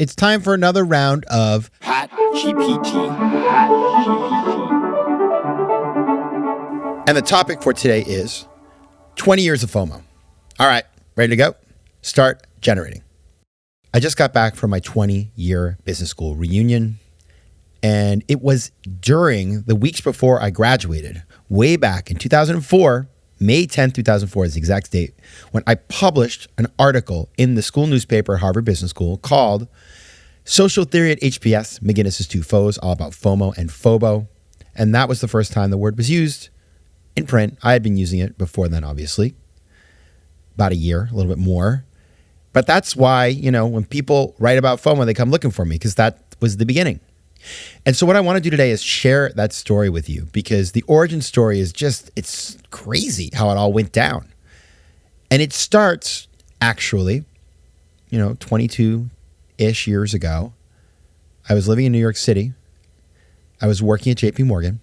It's time for another round of Hot GPT. And the topic for today is 20 years of FOMO. All right, ready to go? Start generating. I just got back from my 20-year business school reunion, and it was during the weeks before I graduated, way back in 2004, May 10th, 2004 is the exact date, when I published an article in the school newspaper, Harvard Business School, called Social Theory at HBS, McGinnis' Two Foes, all about FOMO and FOBO. And that was the first time the word was used in print. I had been using it before then, obviously, about a year, a little bit more. But that's why, when people write about FOMO, they come looking for me, because that was the beginning. And so what I want to do today is share that story with you, because the origin story is it's crazy how it all went down. And it starts actually, 22-ish years ago. I was living in New York City. I was working at JP Morgan,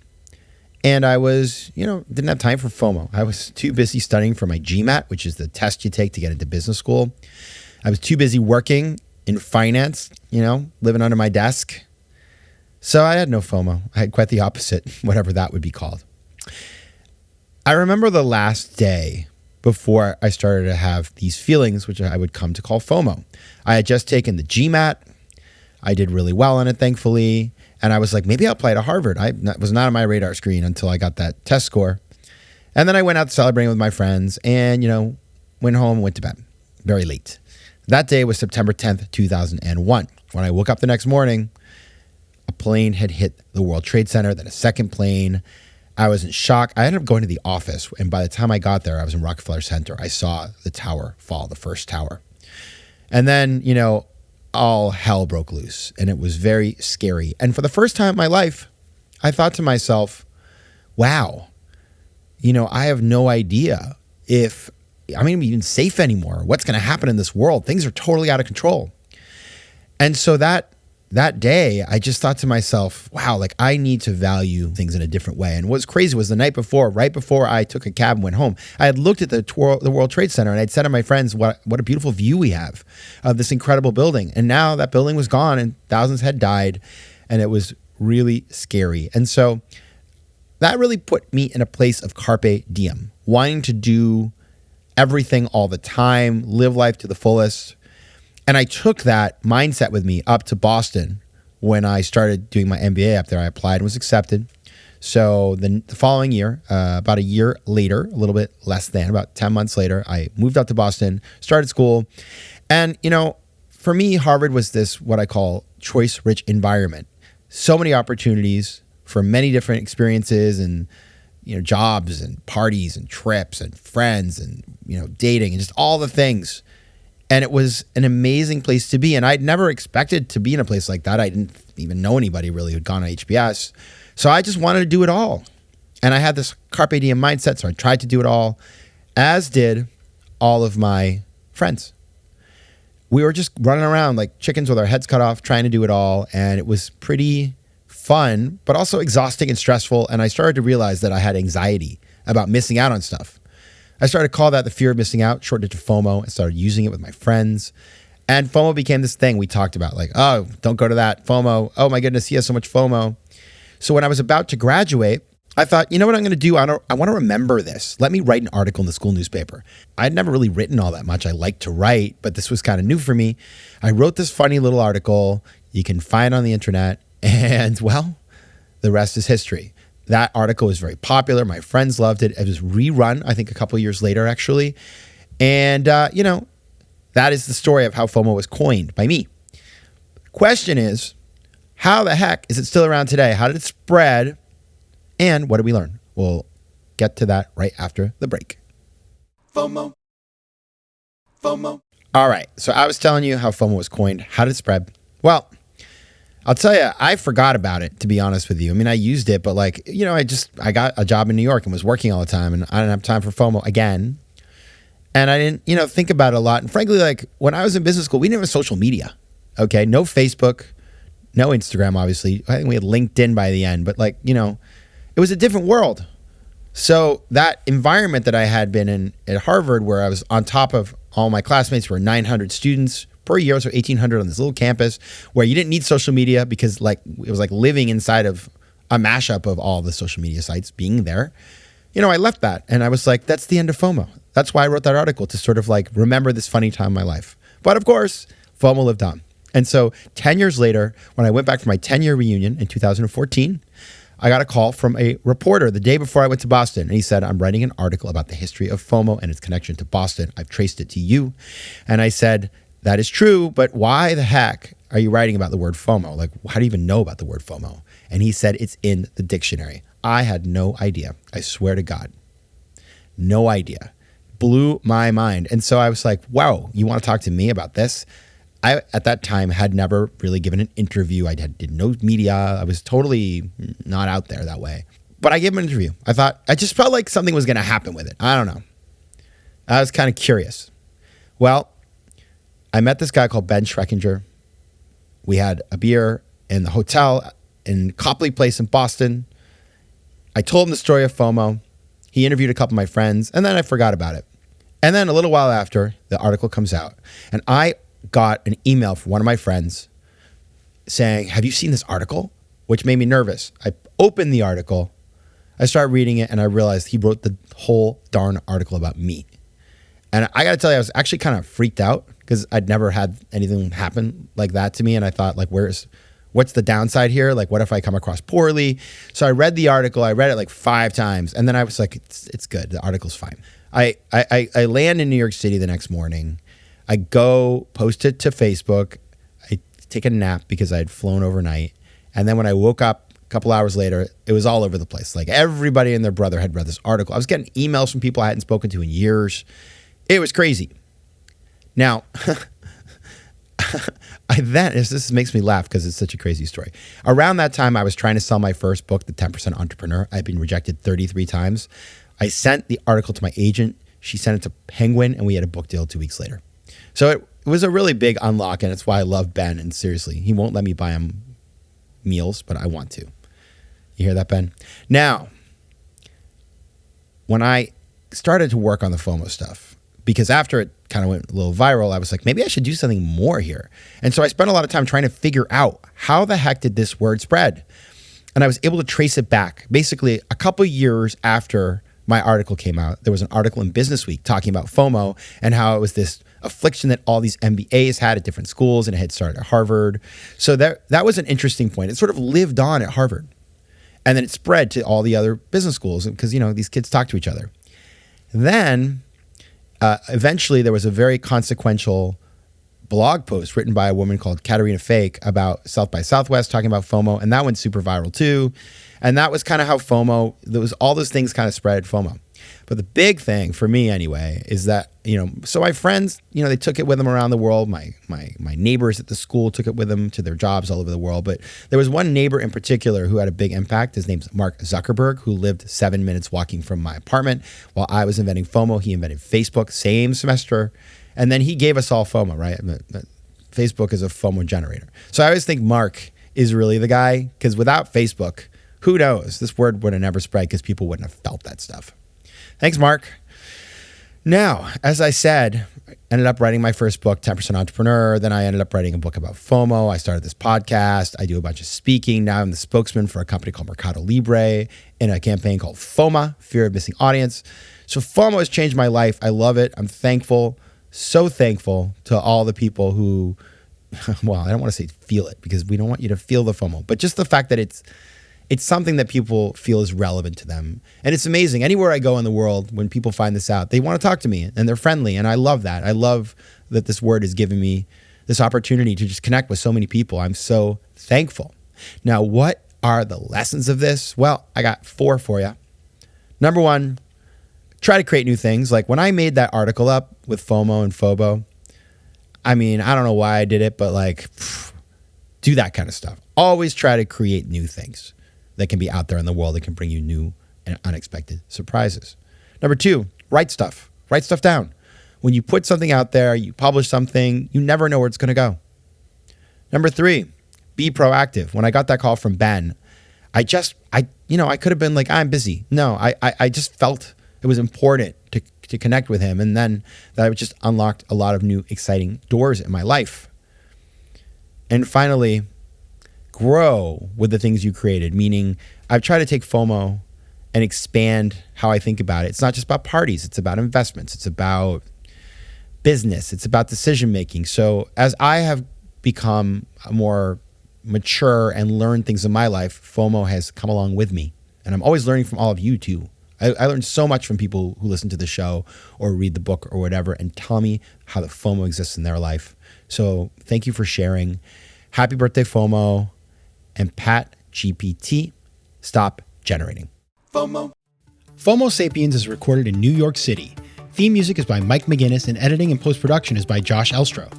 and I was, didn't have time for FOMO. I was too busy studying for my GMAT, which is the test you take to get into business school. I was too busy working in finance, living under my desk. So I had no FOMO. I had quite the opposite, whatever that would be called. I remember the last day before I started to have these feelings, which I would come to call FOMO. I had just taken the GMAT. I did really well on it, thankfully. And I was like, maybe I'll apply to Harvard. It was not on my radar screen until I got that test score. And then I went out celebrating with my friends and, went home and went to bed very late. That day was September 10th, 2001. When I woke up the next morning, a plane had hit the World Trade Center, then a second plane. I was in shock. I ended up going to the office, and by the time I got there, I was in Rockefeller Center. I saw the tower fall, the first tower. And then, all hell broke loose, and it was very scary. And for the first time in my life, I thought to myself, wow, I have no idea if I'm going to be even safe anymore. What's going to happen in this world? Things are totally out of control. And so that day, I just thought to myself, wow, I need to value things in a different way. And what's crazy was the night before, right before I took a cab and went home, I had looked at the World Trade Center, and I'd said to my friends, what a beautiful view we have of this incredible building. And now that building was gone and thousands had died, and it was really scary. And so that really put me in a place of carpe diem, wanting to do everything all the time, live life to the fullest. And I took that mindset with me up to Boston when I started doing my MBA up there. I applied and was accepted. So the following year, about a year later, a little bit less than, about 10 months later, I moved out to Boston, started school. And, for me, Harvard was this, what I call choice-rich environment. So many opportunities for many different experiences and, jobs and parties and trips and friends and, dating and just all the things. And it was an amazing place to be. And I'd never expected to be in a place like that. I didn't even know anybody really who'd gone to HBS. So I just wanted to do it all. And I had this carpe diem mindset, so I tried to do it all, as did all of my friends. We were just running around like chickens with our heads cut off, trying to do it all. And it was pretty fun, but also exhausting and stressful. And I started to realize that I had anxiety about missing out on stuff. I started to call that the fear of missing out, shortened it to FOMO. I started using it with my friends. And FOMO became this thing we talked about, like, oh, don't go to that, FOMO. Oh my goodness, he has so much FOMO. So when I was about to graduate, I thought, what I'm going to do? I want to remember this. Let me write an article in the school newspaper. I'd never really written all that much. I like to write, but this was kind of new for me. I wrote this funny little article. You can find it on the internet. And well, the rest is history. That article was very popular. My friends loved it. It was rerun, I think, a couple of years later, actually. And, that is the story of how FOMO was coined by me. The question is, how the heck is it still around today? How did it spread? And what did we learn? We'll get to that right after the break. FOMO. All right. So I was telling you how FOMO was coined. How did it spread? Well, I'll tell you, I forgot about it, to be honest with you. I mean, I used it, but I got a job in New York and was working all the time, and I didn't have time for FOMO again. And I didn't, think about it a lot. And frankly, when I was in business school, we didn't have social media. Okay. No Facebook, no Instagram, obviously. I think we had LinkedIn by the end, but it was a different world. So that environment that I had been in at Harvard, where I was on top of all my classmates, were 900 students, per year, so 1,800 on this little campus where you didn't need social media because like it was like living inside of a mashup of all the social media sites being there. I left that and I was like, that's the end of FOMO. That's why I wrote that article, to sort of like remember this funny time in my life. But of course, FOMO lived on. And so 10 years later, when I went back for my 10-year reunion in 2014, I got a call from a reporter the day before I went to Boston. And he said, I'm writing an article about the history of FOMO and its connection to Boston. I've traced it to you. And I said, that is true, but why the heck are you writing about the word FOMO? Like, how do you even know about the word FOMO? And he said, it's in the dictionary. I had no idea. I swear to God. No idea. Blew my mind. And so I was like, wow, you want to talk to me about this? I, at that time, had never really given an interview. Did no media. I was totally not out there that way. But I gave him an interview. I just felt like something was going to happen with it. I don't know. I was kind of curious. Well, I met this guy called Ben Schreckinger. We had a beer in the hotel in Copley Place in Boston. I told him the story of FOMO. He interviewed a couple of my friends, and then I forgot about it. And then a little while after, the article comes out, and I got an email from one of my friends saying, have you seen this article? Which made me nervous. I opened the article, I started reading it, and I realized he wrote the whole darn article about me. And I got to tell you, I was actually kind of freaked out because I'd never had anything happen like that to me. And I thought, like, what's the downside here? Like, what if I come across poorly? So I read the article. I read it like 5 times. And then I was like, it's good. The article's fine. I land in New York City the next morning. I go post it to Facebook. I take a nap because I had flown overnight. And then when I woke up a couple hours later, it was all over the place. Like, everybody and their brother had read this article. I was getting emails from people I hadn't spoken to in years. It was crazy. Now, this makes me laugh because it's such a crazy story. Around that time, I was trying to sell my first book, The 10% Entrepreneur. I'd been rejected 33 times. I sent the article to my agent. She sent it to Penguin, and we had a book deal 2 weeks later. So it was a really big unlock, and it's why I love Ben. And seriously, he won't let me buy him meals, but I want to. You hear that, Ben? Now, when I started to work on the FOMO stuff, because after it kind of went a little viral, I was like, maybe I should do something more here. And so I spent a lot of time trying to figure out how the heck did this word spread? And I was able to trace it back. Basically, a couple years after my article came out, there was an article in Business Week talking about FOMO and how it was this affliction that all these MBAs had at different schools, and it had started at Harvard. So that was an interesting point. It sort of lived on at Harvard. And then it spread to all the other business schools because, these kids talk to each other. Then eventually there was a very consequential blog post written by a woman called Katarina Fake about South by Southwest talking about FOMO, and that went super viral too. And that was kind of how FOMO, there was all those things kind of spread FOMO. But the big thing for me anyway is that, so my friends, they took it with them around the world. My neighbors at the school took it with them to their jobs all over the world. But there was one neighbor in particular who had a big impact. His name's Mark Zuckerberg, who lived 7 minutes walking from my apartment. While I was inventing FOMO, he invented Facebook, same semester. And then he gave us all FOMO, right? Facebook is a FOMO generator. So I always think Mark is really the guy, because without Facebook, who knows? This word would have never spread because people wouldn't have felt that stuff. Thanks, Mark. Now, as I said, I ended up writing my first book, 10% Entrepreneur. Then I ended up writing a book about FOMO. I started this podcast. I do a bunch of speaking. Now I'm the spokesman for a company called Mercado Libre in a campaign called FOMA, Fear of Missing Audience. So FOMO has changed my life. I love it. I'm thankful, so thankful to all the people who, well, I don't want to say feel it because we don't want you to feel the FOMO, but just the fact that it's something that people feel is relevant to them. And it's amazing. Anywhere I go in the world, when people find this out, they want to talk to me and they're friendly. And I love that. I love that this word has given me this opportunity to just connect with so many people. I'm so thankful. Now, what are the lessons of this? Well, I got 4 for you. Number 1, try to create new things. Like when I made that article up with FOMO and FOBO, I mean, I don't know why I did it, but do that kind of stuff. Always try to create new things that can be out there in the world that can bring you new and unexpected surprises. Number 2, write stuff. Write stuff down. When you put something out there, you publish something, you never know where it's going to go. Number 3, be proactive. When I got that call from Ben, I could have been like, I'm busy. No, I just felt it was important to to connect with him. And then that just unlocked a lot of new exciting doors in my life. And finally, grow with the things you created, meaning I've tried to take FOMO and expand how I think about it. It's not just about parties. It's about investments. It's about business. It's about decision making. So as I have become more mature and learned things in my life, FOMO has come along with me. And I'm always learning from all of you too. I learned so much from people who listen to the show or read the book or whatever and tell me how the FOMO exists in their life. So thank you for sharing. Happy birthday, FOMO. And Pat GPT, stop generating. FOMO. FOMO Sapiens is recorded in New York City. Theme music is by Mike McGinnis and editing and post-production is by Josh Elstro.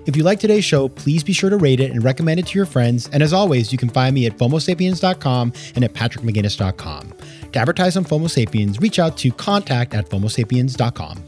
If you like today's show, please be sure to rate it and recommend it to your friends. And as always, you can find me at FOMOSapiens.com and at PatrickMcGinnis.com. To advertise on FOMO Sapiens, reach out to contact@FOMOSapiens.com.